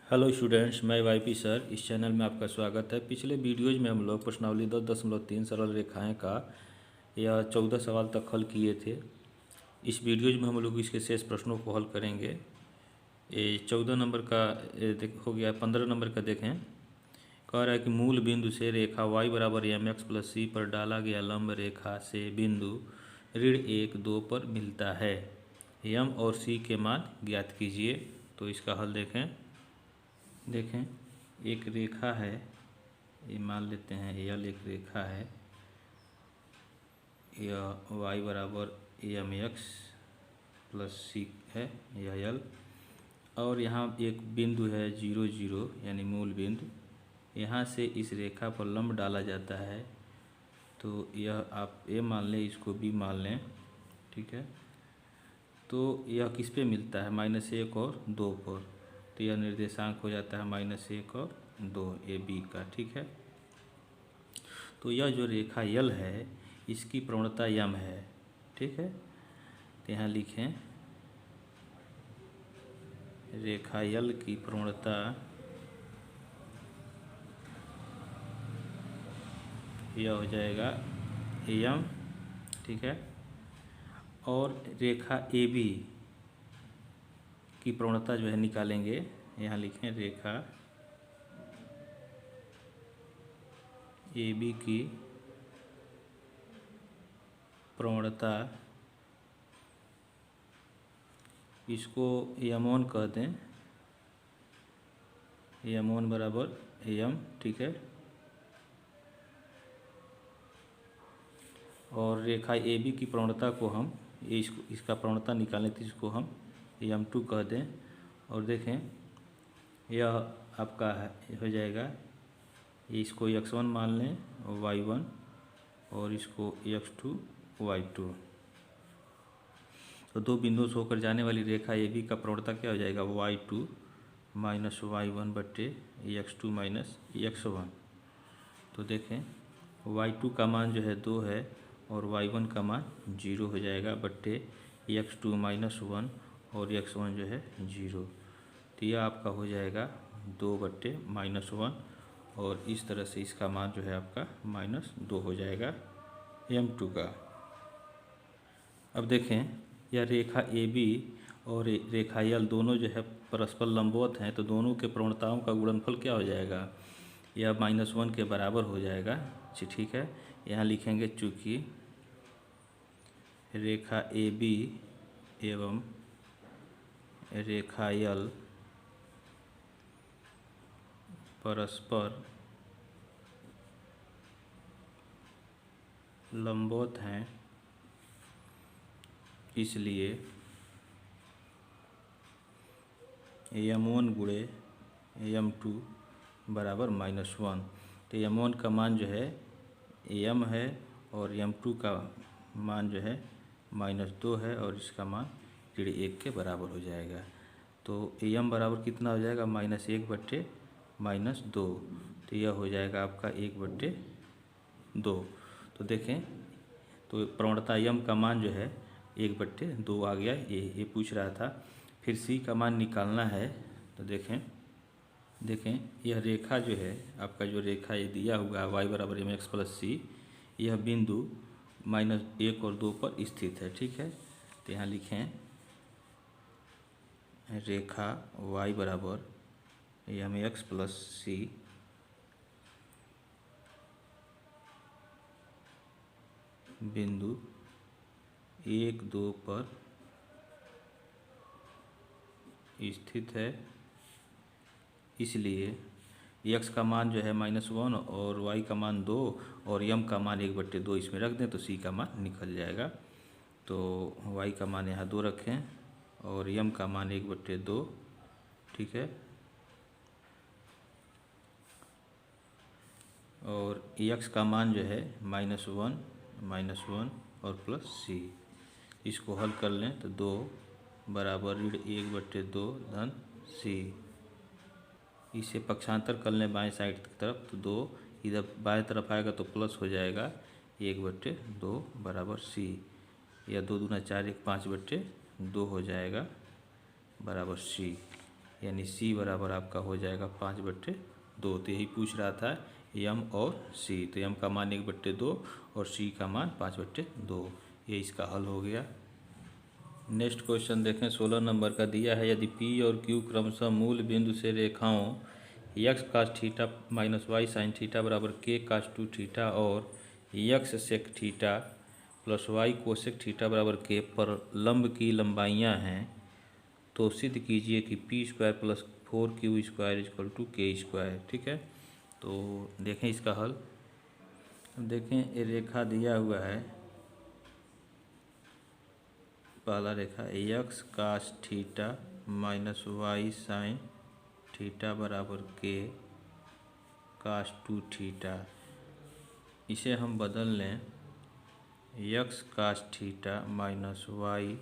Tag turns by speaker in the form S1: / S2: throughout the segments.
S1: Hello students, मैं YP sir. इस channel में आपका स्वागत है। पिछले वीडियोज में हम लोग प्रश्नावली 10.3 सरल रेखाएं का या 14 सवाल तक हल किए थे। इस वीडियोज में हम लोग इसके शेष प्रश्नों को हल करेंगे। ये 14 नंबर का हो गया। 15 नंबर का देखें। कह रहा है कि मूल बिंदु से रेखा y बराबर mx प्लस c पर डाला गया लंब रेखा से बिंदु ऋण 1, 2 पर मिलता है। m और c के मान ज्ञात कीजिए। तो इसका हल देखें। एक रेखा है, ये मान लेते हैं यल एक रेखा है, यह y बराबर mx प्लस c है, यह यल। और यहाँ एक बिंदु है 0, 0 यानी मूल बिंदु। यहाँ से इस रेखा पर लंब डाला जाता है। तो यह आप a मान लें, इसको b मान लें, ठीक है। तो यह किस पे मिलता है? -1 और 2 पर। तो यह निर्देशांक हो जाता है -1 और 2 ए बी का, ठीक है। तो यह जो रेखा यल है इसकी प्रवणता यम है, ठीक है। तो यहाँ लिखें रेखा यल की प्रवणता यह हो जाएगा यम, ठीक है। और रेखा ए बी की प्रवणता जो है निकालेंगे। यहाँ लिखें रेखा ए बी की प्रवणता, इसको यम1 कह दें, यम1 बराबर यम, ठीक है। और रेखा ए बी की प्रवणता को हम इसका प्रवणता निकालें तो इसको हम यम2 कह दें। और देखें यह आपका हो जाएगा, इसको x1 मान लें y1 और इसको x2 y2। तो दो बिंदुओं से होकर जाने वाली रेखा ए बी का प्रवणता क्या हो जाएगा? y2 माइनस y1 बट्टे x2 माइनस x1। तो देखें y2 का मान जो है 2 है और y1 का मान 0 हो जाएगा बट्टे x2 माइनस 1 और x1 जो है 0। तो यह आपका हो जाएगा 2 बट्टे -1 और इस तरह से इसका मान जो है आपका -2 हो जाएगा m2 का। अब देखें यह रेखा ए बी और रेखा यल दोनों जो है परस्पर लंबवत हैं। तो दोनों के प्रवणताओं का गुणनफल क्या हो जाएगा? यह -1 के बराबर हो जाएगा, ठीक है। यहाँ लिखेंगे चूँकि रेखा ए बी एवं रेखा यल परस्पर लंबवत हैं, इसलिए यम1 गुणे यम2 बराबर -1। तो यम1 का मान जो है यम है और यम2 का मान जो है -2 है और इसका मान 1 के बराबर हो जाएगा। तो यम बराबर कितना हो जाएगा? -1 बट्टे -2। तो यह हो जाएगा आपका 1/2। तो देखें तो प्रवणता यम का मान जो है 1/2 आ गया। ये पूछ रहा था। फिर सी का मान निकालना है। तो देखें यह रेखा जो है आपका, जो रेखा ये दिया हुआ है y बराबर mx प्लस c, यह बिंदु -1 और 2 पर स्थित है, ठीक है। तो यहाँ लिखें रेखा y बराबर mx प्लस c बिंदु 1, 2 पर स्थित है, इसलिए x का मान जो है -1 और y का मान 2 और m का मान 1/2 इसमें रख दें तो c का मान निकल जाएगा। तो y का मान यहाँ 2 रखें और m का मान 1/2, ठीक है। और x का मान जो है -1 और प्लस c, इसको हल कर लें तो 2 बराबर 1/2 धन c। इसे पक्षांतर कर लें बाएं साइड की तरफ तो 2 इधर बाएं तरफ आएगा तो प्लस हो जाएगा 1/2 बराबर c। या 2 दूना 4, 1 5/2 हो जाएगा बराबर c। यानी सी बराबर आपका हो जाएगा 5/2। तो यही पूछ रहा था एम और सी। तो एम का मान 1/2 और सी का मान 5/2। ये इसका हल हो गया। नेक्स्ट क्वेश्चन देखें, 16 नंबर का दिया है, यदि पी और क्यू क्रमशः मूल बिंदु से रेखाओं x cos theta minus y sine theta बराबर के कास 2 थीटा और x sec theta plus y cosec theta बराबर के पर लंब की लंबाइयाँ हैं, तो सिद्ध कीजिए कि p² plus 4q² equal to k²। ठीक है, तो देखें इसका हल। देखें ये रेखा दिया हुआ है, पहला रेखा x cos theta minus y sine theta बराबर के कास 2 थीटा। इसे हम बदल लें, x cos theta minus y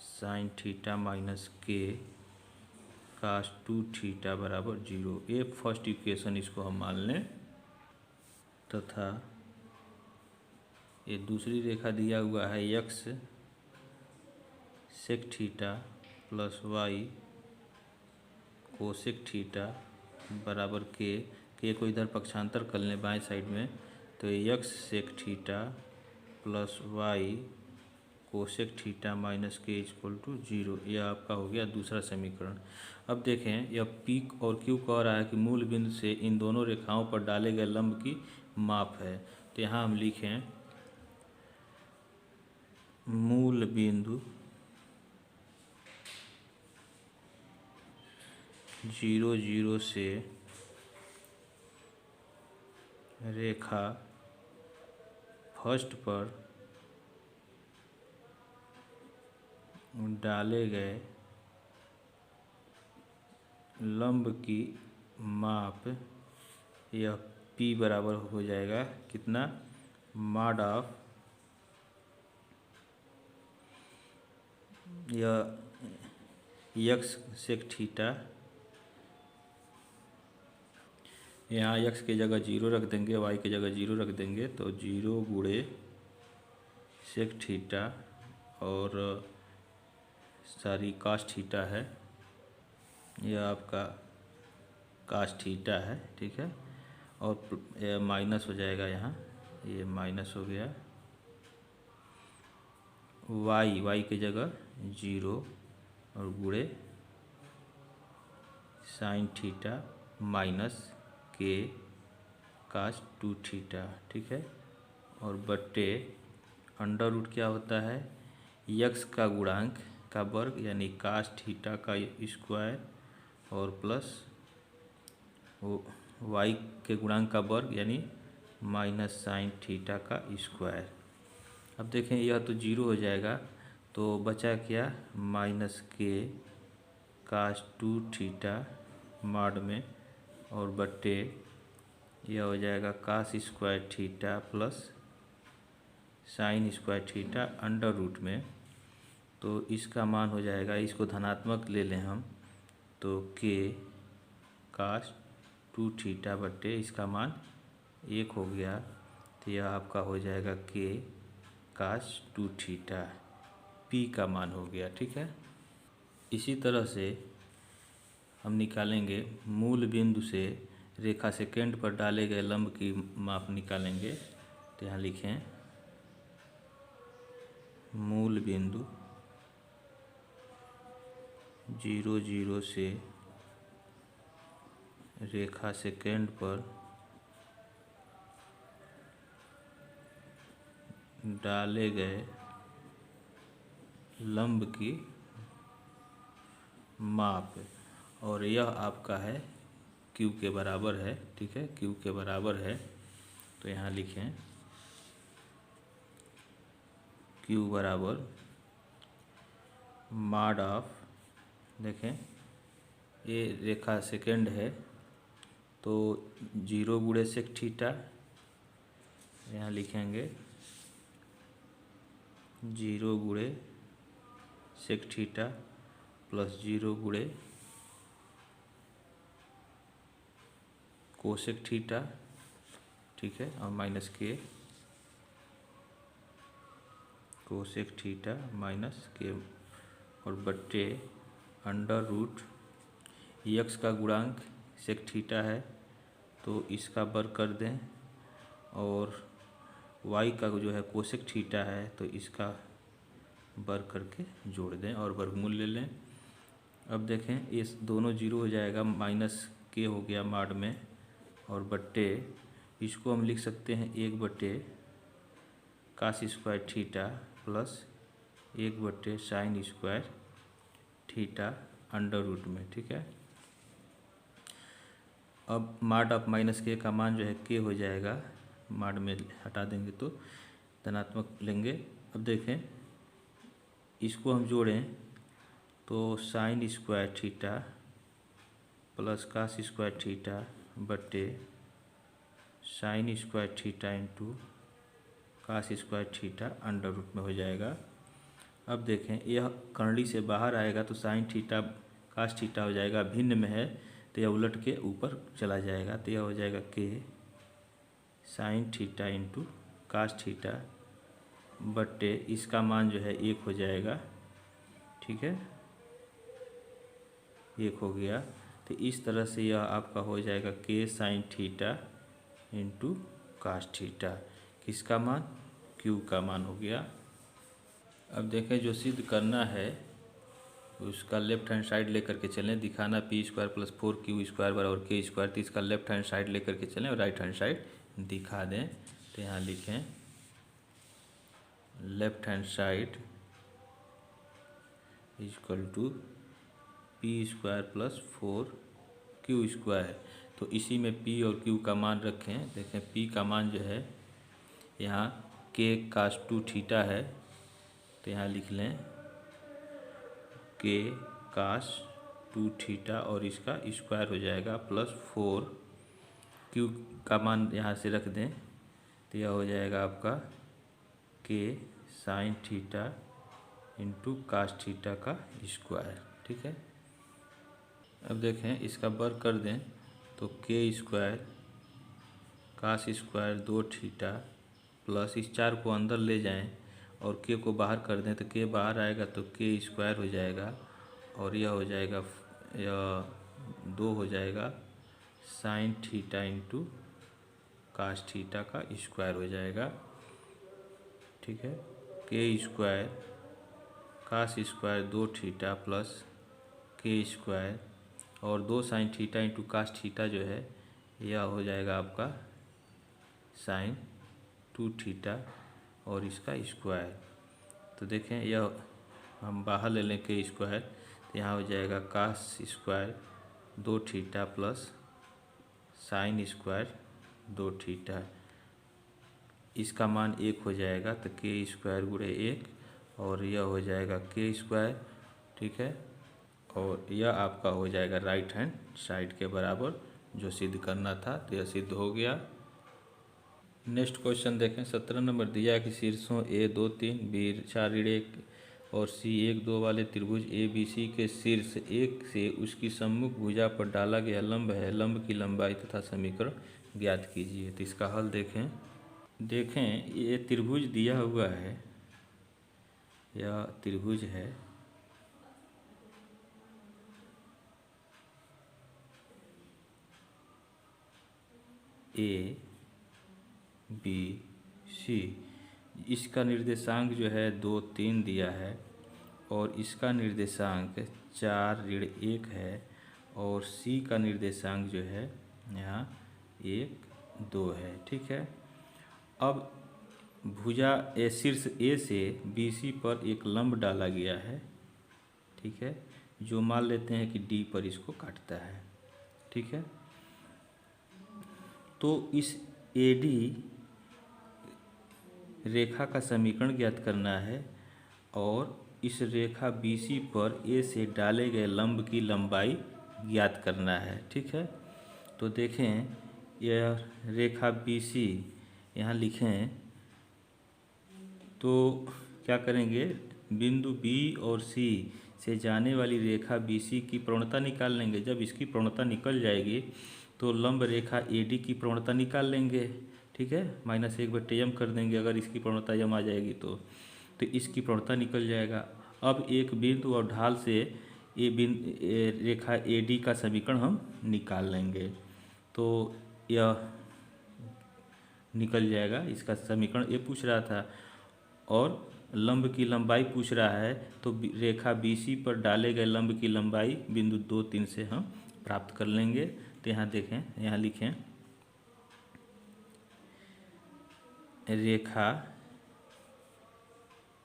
S1: sine theta minus k cos 2 theta बराबर 0। ये फर्स्ट इक्वेशन इसको हम मान लें, तथा ये दूसरी रेखा दिया हुआ है x sec theta plus y cosec theta बराबर के को इधर पक्षांतर कर लें बाएं साइड में, तो x sec theta plus y cosec theta minus k equal to 0। यह आपका हो गया दूसरा समीकरण। अब देखें, यह पी और क्यू कह रहा है कि मूल बिंदु से इन दोनों रेखाओं पर डाले गए लंब की माप है। तो यहाँ हम लिखें मूल बिंदु 0 0 से रेखा फर्स्ट पर डाले गए लंब की माप, यह P बराबर हो जाएगा कितना, मॉड ऑफ यह यक्स सेक थीटा, यहाँ यक्स की जगह 0 रख देंगे, वाई की जगह 0 रख देंगे, तो 0 गुणे सेक थीटा और सारी कास थीटा है, यह आपका कास थीटा है। ठीक है, और माइनस हो जाएगा, यहाँ ये माइनस हो गया, वाई की जगह 0 और गुणे sign theta minus k cos 2 theta. ठीक है, और बट्टे अंडर रूट क्या होता है, यक्स का गुणांक का वर्ग यानी कास थीटा का स्क्वायर और प्लस वाई के गुणांक का वर्ग यानी माइनस साइन थीटा का स्क्वायर। अब देखें यह तो 0 हो जाएगा, तो बचा क्या, minus k cos 2 theta mod में और बट्टे यह हो जाएगा cos square theta plus sine square theta under root में। तो इसका मान हो जाएगा, इसको धनात्मक ले लें हम, तो के कास 2 थीटा बट्टे इसका मान 1 हो गया, तो यह आपका हो जाएगा के कास 2 थीटा, पी का मान हो गया। ठीक है, इसी तरह से हम निकालेंगे मूल बिंदु से रेखा सेकेंड पर डाले गए लंब की माप निकालेंगे। तो यहाँ लिखें मूल बिंदु 0 0 से रेखा सेकेंड पर डाले गए लंब की माप, और यह आपका है क्यू के बराबर है। ठीक है, क्यू के बराबर है, तो यहाँ लिखें क्यू बराबर मॉड ऑफ, देखें ये रेखा सेकेंड है, तो 0 गुणे सेक थीटा, यहाँ लिखेंगे 0 गुणे सेक थीटा प्लस 0 गुणे कोसेक थीटा। ठीक है, और माइनस के कोसेक थीटा माइनस के और बट्टे अंडर रूट यक्स का गुणांक सेक थीटा है तो इसका वर्ग कर दें, और वाई का जो है कोसेक थीटा है तो इसका वर्ग करके जोड़ दें और वर्गमूल ले लें। अब देखें ये दोनों जीरो हो जाएगा, माइनस के हो गया माड में, और बट्टे इसको हम लिख सकते हैं 1/cos² theta plus 1/sin² theta under root में। ठीक है, अब माड ऑफ माइनस के का मान जो है के हो जाएगा, माड में हटा देंगे तो धनात्मक लेंगे। अब देखें इसको हम जोड़ें तो sin² theta plus cos² theta बट्टे sin² theta into cos² theta under root में हो जाएगा। अब देखें यह कर्ली से बाहर आएगा तो sin थीटा cos थीटा हो जाएगा, भिन्न में है तो यह उलट के ऊपर चला जाएगा तो यह हो जाएगा के sin theta into cos theta बट्टे इसका मान जो है 1 हो जाएगा। ठीक है, 1 हो गया तो इस तरह से यह आपका हो जाएगा के sin theta into cos theta, किसका मान, क्यू का मान हो गया। अब देखें जो सिद्ध करना है उसका लेफ्ट हैंड साइड लेकर के चलें, दिखाना p² प्लस 4q² बराबर k², तो इसका लेफ्ट हैंड साइड लेकर के चलें और राइट हैंड साइड दिखा दें। तो यहाँ लिखें left hand side equal to p² plus 4q²। तो इसी में p और q का मान रखें। देखें p का मान जो है यहाँ k cos² थीटा है तो यहाँ लिख लें k cos² थीटा और इसका स्क्वायर हो जाएगा प्लस 4q का मान यहाँ से रख दें तो यह हो जाएगा आपका k sin theta into cos theta का स्क्वायर। ठीक है, अब देखें इसका वर्ग कर दें तो k² cos² 2 थीटा प्लस इस 4 को अंदर ले जाएं और k को बाहर कर दें तो k बाहर आएगा तो k² हो जाएगा और यह हो जाएगा, यह 2 हो जाएगा sin theta into cos theta का स्क्वायर हो जाएगा। ठीक है, k² cos² 2 theta plus k² और 2 sin theta into cos theta जो है यह हो जाएगा आपका sin 2 थीटा और इसका स्क्वायर। तो देखें यह हम बाहर ले लें k² तो यहाँ हो जाएगा cos² 2 theta plus sin² 2 theta, इसका मान 1 हो जाएगा तो k² गुणे 1 और यह हो जाएगा k²। ठीक है, और यह आपका हो जाएगा राइट हैंड साइड के बराबर जो सिद्ध करना था तो यह सिद्ध हो गया। नेक्स्ट क्वेश्चन देखें, 17 नंबर दिया कि शीर्षों A2 3 B4 1 और C1 2 वाले त्रिभुज ABC के शीर्ष 1 से उसकी सम्मुख भुजा पर डाला गया लंब है, लंब की लंबाई तथा समीकरण ज्ञात कीजिए। तो इसका हल देखें ये त्रिभुज दिया हुआ है, यह त्रिभुज है ABC, इसका निर्देशांक जो है 2 3 दिया है और इसका निर्देशांक 4 ऋण 1 है और C का निर्देशांक जो है यहाँ 1 2 है। ठीक है, अब भुजा शीर्ष A से BC पर एक लंब डाला गया है। ठीक है, जो मान लेते हैं कि D पर इसको काटता है। ठीक है, तो इस AD रेखा का समीकरण ज्ञात करना है और इस रेखा BC पर A से डाले गए लंब की लंबाई ज्ञात करना है। ठीक है, तो देखें यह रेखा BC यहाँ लिखें तो क्या करेंगे, बिंदु B और C से जाने वाली रेखा BC की प्रवणता निकाल लेंगे। जब इसकी प्रवणता निकल जाएगी तो लंब रेखा AD की प्रवणता निकाल लेंगे। ठीक है, -1/m कर देंगे अगर इसकी प्रवणता m आ जाएगी तो इसकी प्रवणता निकल जाएगा। अब एक बिंदु और ढाल से रेखा AD का समीकरण हम निकाल लेंगे। तो यह निकल जाएगा, इसका समीकरण ये पूछ रहा था और लंब की लंबाई पूछ रहा है, तो रेखा BC पर डाले गए लंब की लंबाई बिंदु 2, 3 से हम प्राप्त कर लेंगे। तो यहाँ देखें, यहाँ लिखें रेखा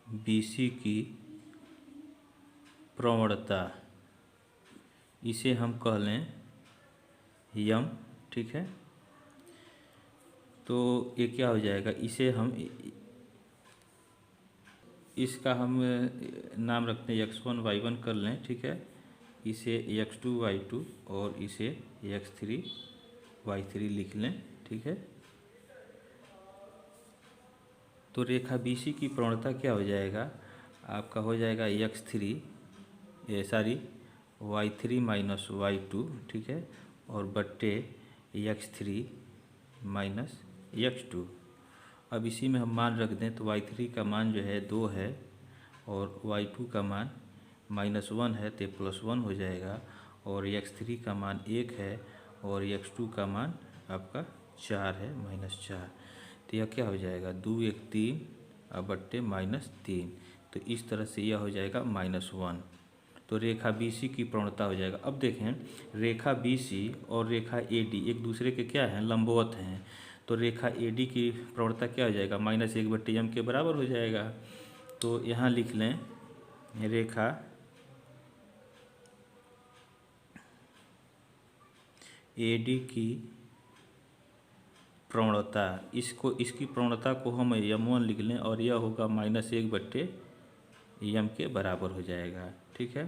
S1: BC की प्रवणता, इसे हम कह लें यम, ठीक है। तो ये क्या हो जाएगा, इसे हम इसका हम नाम रखते हैं x1 y1 कर लें, ठीक है। इसे x2 y2 और इसे x3 y3 लिख लें, ठीक है। तो रेखा BC की प्रवणता क्या हो जाएगा, आपका हो जाएगा y3 माइनस y2, ठीक है, और बट्टे x3 माइनस x2। अब इसी में हम मान रख दें तो y3 का मान जो है 2 है और y2 का मान -1 है, तो +1 हो जाएगा, और x3 का मान 1 है और x2 का मान आपका 4 है, -4। तो यह क्या हो जाएगा, 2 1 3 और बट्टे -3। तो इस तरह से यह हो जाएगा -1। तो रेखा BC की प्रवणता हो जाएगा। अब देखें, रेखा BC और रेखा AD एक दूसरे के क्या हैं, लंबवत हैं। तो रेखा AD की प्रवणता क्या हो जाएगा, -1/m के बराबर हो जाएगा। तो यहाँ लिख लें रेखा AD की प्रवणता, इसकी प्रवणता को हम m1 लिख लें और यह होगा -1/m के बराबर हो जाएगा, ठीक है।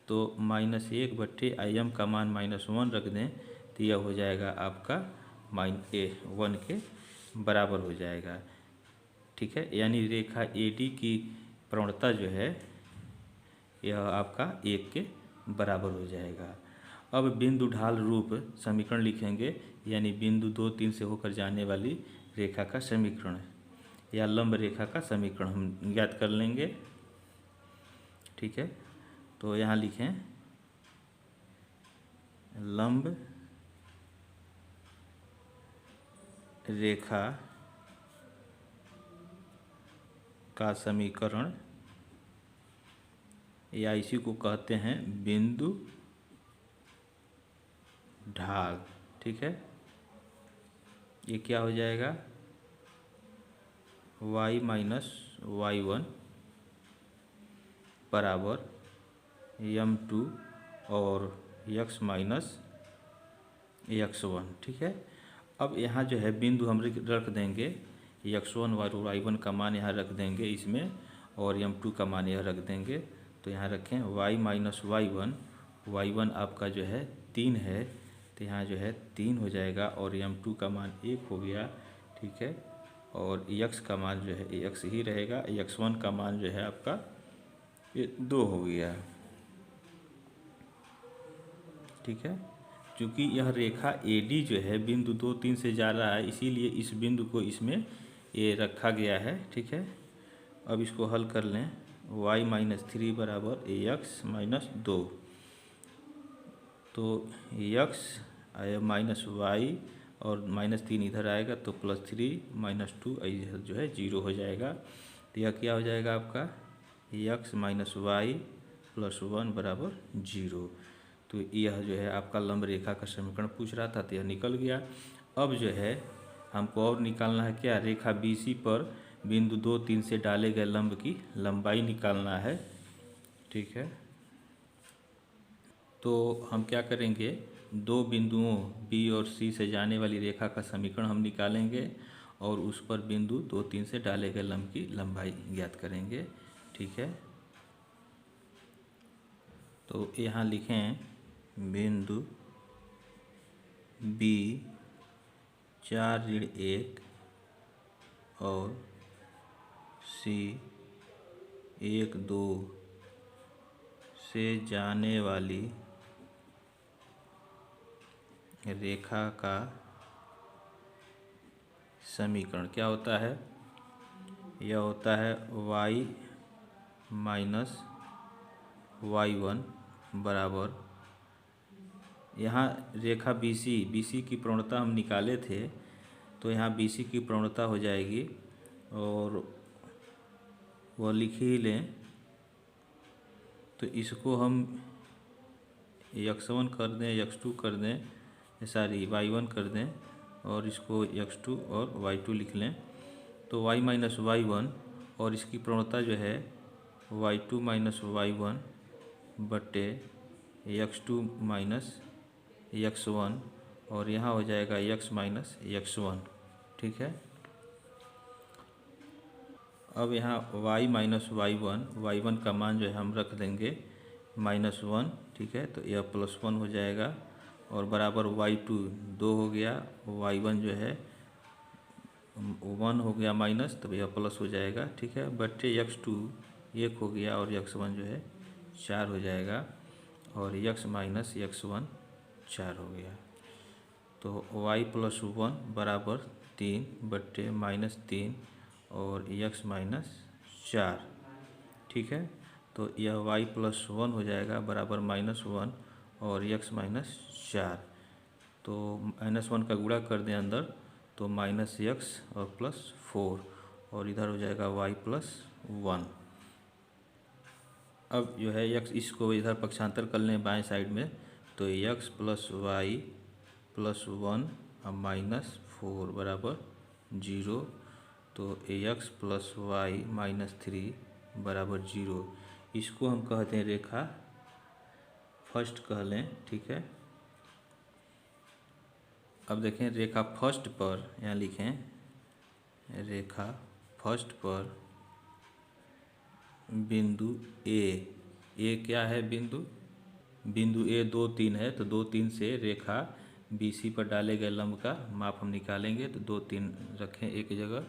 S1: तो -1/m का मान -1 रख दें तो यह हो जाएगा आपका -1 के बराबर हो जाएगा, ठीक है। यानी रेखा AD की प्रवणता जो है यह आपका 1 के बराबर हो जाएगा। अब बिंदु ढाल रूप समीकरण लिखेंगे, यानी बिंदु 2, 3 से होकर जाने वाली रेखा का समीकरण या लंब रेखा का समीकरण हम ज्ञात कर लेंगे, ठीक है। तो यहाँ लिखें लंब रेखा का समीकरण, या इसी को कहते हैं बिंदु ढाल, ठीक है। ये क्या हो जाएगा, y माइनस y1 बराबर m2 और x माइनस x1, ठीक है। अब यहाँ जो है बिंदु हम रख देंगे, x1 और y1 का मान यहाँ रख देंगे इसमें, और m2 का मान यहाँ रख देंगे। तो यहाँ रखें y माइनस y1 आपका जो है 3 है, तो यहाँ जो है 3 हो जाएगा, और m2 का मान 1 हो गया, ठीक है। और x का मान जो है x ही रहेगा, x1 का मान जो है आपका ये 2 हो गया, ठीक है। क्योंकि यह रेखा AD जो है बिंदु 2, 3 से जा रहा है, इसीलिए इस बिंदु को इसमें ये रखा गया है, ठीक है। अब इसको हल कर लें, y-3 बराबर x माइनस 2। तो x माइनस y और -3 इधर आएगा तो +3 -2 इधर जो है 0 हो जाएगा। तो यह क्या हो जाएगा आपका x माइनस y प्लस 1 बराबर 0। तो यह जो है आपका लंब रेखा का समीकरण पूछ रहा था, तो यह निकल गया। अब जो है हमको और निकालना है क्या, रेखा BC पर बिंदु 2, 3 से डाले गए लंब की लंबाई निकालना है, ठीक है। तो हम क्या करेंगे, दो बिंदुओं B और C से जाने वाली रेखा का समीकरण हम निकालेंगे और उस पर बिंदु 2, 3 से डाले गए लंब की लंबाई ज्ञात करेंगे, ठीक है। तो यहाँ लिखें बिंदु B 4-1 और C 1-2 से जाने वाली रेखा का समीकरण क्या होता है, यह होता है y माइनस y1 बराबर, यहाँ रेखा BC की प्रवणता हम निकाले थे, तो यहाँ BC की प्रवणता हो जाएगी और वह लिख ही लें। तो इसको हम x1 कर दें, x2 कर दें, सॉरी y1 कर दें और इसको x2 और y2 लिख लें। तो y माइनस y1 और इसकी प्रवणता जो है y2 माइनस y1 बटे x2 माइनस x1 और यहाँ हो जाएगा x माइनस x1। ठीक है। अब यहाँ y माइनस y1 का मान जो है हम रख देंगे -1। ठीक है, तो यह +1 हो जाएगा और बराबर y2 2 हो गया, y1 जो है 1 हो गया माइनस, तब यह प्लस हो जाएगा। ठीक है, बटे x2 1 हो गया और x1 जो है 4 हो जाएगा और x माइनस x1 4 हो गया। तो y प्लस 1 बराबर 3 बट्टे -3 और x माइनस 4। ठीक है, तो यह y प्लस 1 हो जाएगा बराबर -1 और x माइनस 4। तो -1 का गुणा कर दें अंदर, तो -x और +4 और इधर हो जाएगा y प्लस 1। अब जो है x, इसको इधर पक्षांतर कर लें बाएं साइड में, तो x प्लस y प्लस 1 और -4 बराबर 0। तो x प्लस y माइनस 3 बराबर 0। इसको हम कहते हैं रेखा फर्स्ट कह लें। ठीक है, अब देखें रेखा फर्स्ट पर, यहाँ लिखें रेखा फर्स्ट पर बिंदु ए क्या है, बिंदु ए 2, 3 है, तो 2, 3 से रेखा BC पर डाले गए लंब का माप हम निकालेंगे। तो 2, 3 रखें एक जगह,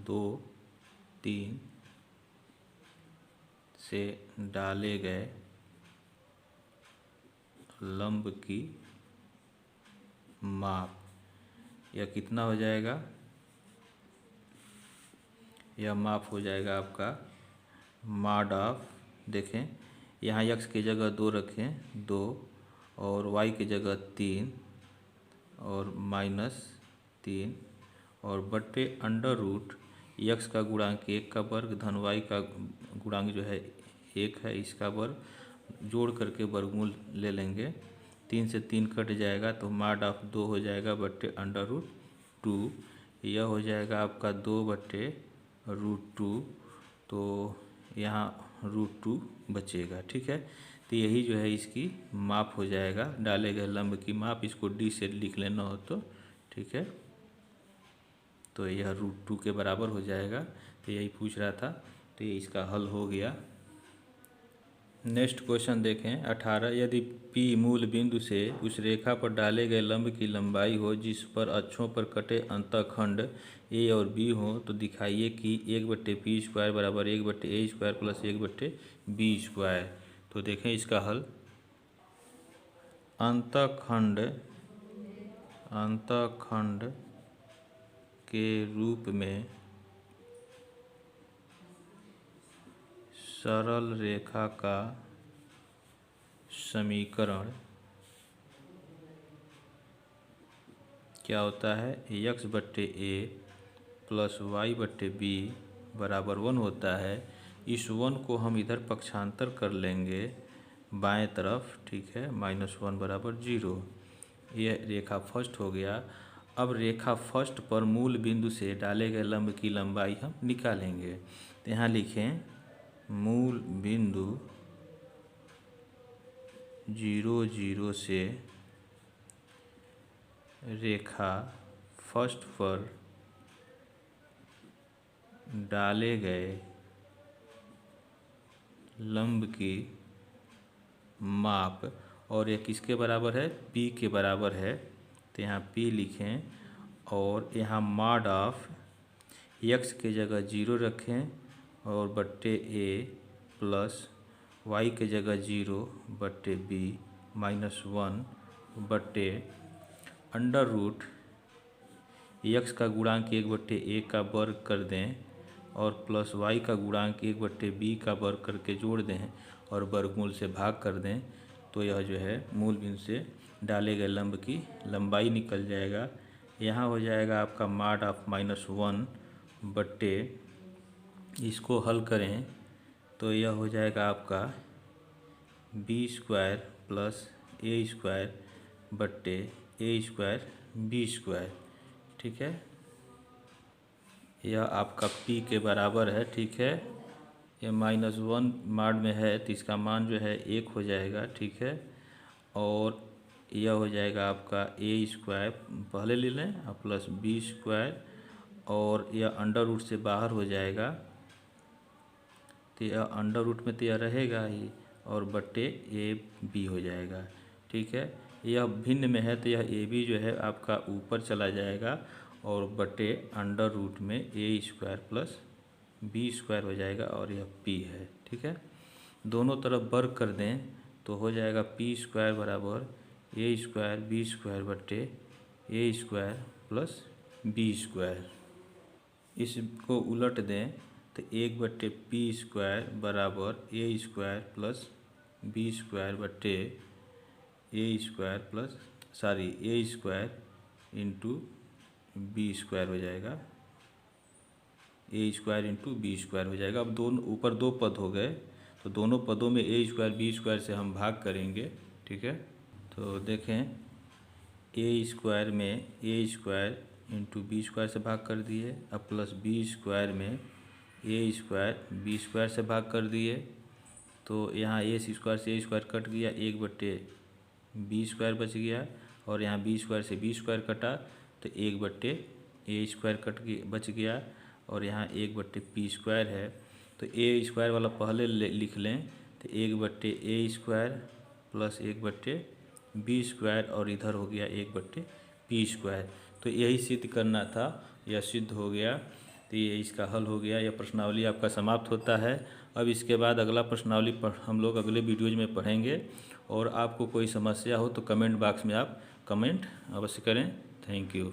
S1: 2, 3 से डाले गए लंब की माप, यह कितना हो जाएगा, यह माप हो जाएगा आपका मॉड ऑफ, देखें यहाँ x की जगह 2 रखें 2 और y की जगह 3 और -3 और बटे अंडर रूट x का गुणांक 1 का वर्ग धन y का गुणांक जो है 1 है, इसका वर्ग जोड़ करके वर्गमूल ले लेंगे। 3 से 3 कट जाएगा तो मॉड ऑफ 2 हो जाएगा बटे अंडर रूट 2। यह हो जाएगा आपका 2 बटे √2, तो यहाँ √2 बचेगा। ठीक है, तो यही जो है इसकी माप हो जाएगा, डाले गए लंब की माप। इसको D से लिख लेना हो तो ठीक है, तो यह √2 के बराबर हो जाएगा। तो यही पूछ रहा था, तो ये इसका हल हो गया। नेक्स्ट क्वेश्चन देखें 18। यदि P मूल बिंदु से उस रेखा पर डाले गए लंब की लंबाई हो जिस पर अक्षों पर कटे अंतःखंड A और B हो, तो दिखाइए कि 1/P² बराबर 1/A² प्लस 1/B²। तो देखें इसका हल। अंतःखंड के रूप में सरल रेखा का समीकरण क्या होता है, x/A प्लस y/B बराबर 1 होता है। इस 1 को हम इधर पक्षांतर कर लेंगे बाएं तरफ। ठीक है, -1 बराबर 0। यह रेखा फर्स्ट हो गया। अब रेखा फर्स्ट पर मूल बिंदु से डाले गए लंब की लंबाई हम निकालेंगे। तो यहाँ लिखें मूल बिंदु 0, 0 से रेखा फर्स्ट पर डाले गए लंब की माप, और यह किसके बराबर है, P के बराबर है। तो यहाँ P लिखें और यहाँ मॉड ऑफ x के जगह 0 रखें और बट्टे A प्लस y के जगह 0 बट्टे B -1 बट्टे अंडर रूट x का गुणांक 1/A का वर्ग कर दें और प्लस y का गुणांक 1/B का वर्ग करके जोड़ दें और वर्गमूल से भाग कर दें तो यह जो है मूल बिंदु से डाले गए लंब की लंबाई निकल जाएगा। यहाँ हो जाएगा आपका मॉड ऑफ -1 बट्टे, इसको हल करें तो यह हो जाएगा आपका बी स्क्वायर प्लस ए स्क्वायर बट्टे ए स्क्वायर बी स्क्वायर। ठीक है, यह आपका p के बराबर है। ठीक है, ये -1 मॉड में है तो इसका मान जो है 1 हो जाएगा। ठीक है, और यह हो जाएगा आपका ए स्क्वायर पहले ले लें और प्लस बी स्क्वायर, और यह अंडर रूट से बाहर हो जाएगा तो यह अंडर रूट में तो यह रहेगा ही, और बट्टे ए बी हो जाएगा। ठीक है, यह भिन्न में है तो यह ए बी जो है आपका ऊपर चला जाएगा और बट्टे अंडर रूट में ए स्क्वायर प्लस बी स्क्वायर हो जाएगा और यह पी है। ठीक है, दोनों तरफ वर्ग कर दें तो हो जाएगा पी स्क्वायर बराबर ए स्क्वायर बी स्क्वायर बट्टे ए स्क्वायर प्लस बी स्क्वायर। इसको उलट दें तो 1/p² बराबर ए स्क्वायर प्लस बी स्क्वायर बट्टे ए स्क्वायर इंटू बी स्क्वायर हो जाएगा, ए स्क्वायर इंटू बी स्क्वायर हो जाएगा। अब दोनों ऊपर दो पद हो गए तो दोनों पदों में ए स्क्वायर बी स्क्वायर से हम भाग करेंगे। ठीक है, तो देखें ए स्क्वायर में ए स्क्वायर इंटू बी स्क्वायर से भाग कर दिए, अब प्लस बी स्क्वायर में ए स्क्वायर बी स्क्वायर से भाग कर दिए, तो यहाँ ए स्क्वायर से ए स्क्वायर कट गया, 1/बी स्क्वायर बच गया, और यहाँ बी स्क्वायर से बी स्क्वायर कटा तो 1/ए स्क्वायर बच गया, और यहाँ 1/पी स्क्वायर है तो ए स्क्वायर वाला पहले लिख लें तो 1/ए स्क्वायर प्लस 1/बी स्क्वायर, और इधर हो गया 1/पी स्क्वायर। तो यही सिद्ध करना था, यह सिद्ध हो गया, तो ये इसका हल हो गया। यह प्रश्नावली आपका समाप्त होता है। अब इसके बाद अगला प्रश्नावली हम लोग अगले वीडियोज में पढ़ेंगे, और आपको कोई समस्या हो तो कमेंट बॉक्स में आप कमेंट अवश्य करें। Thank you.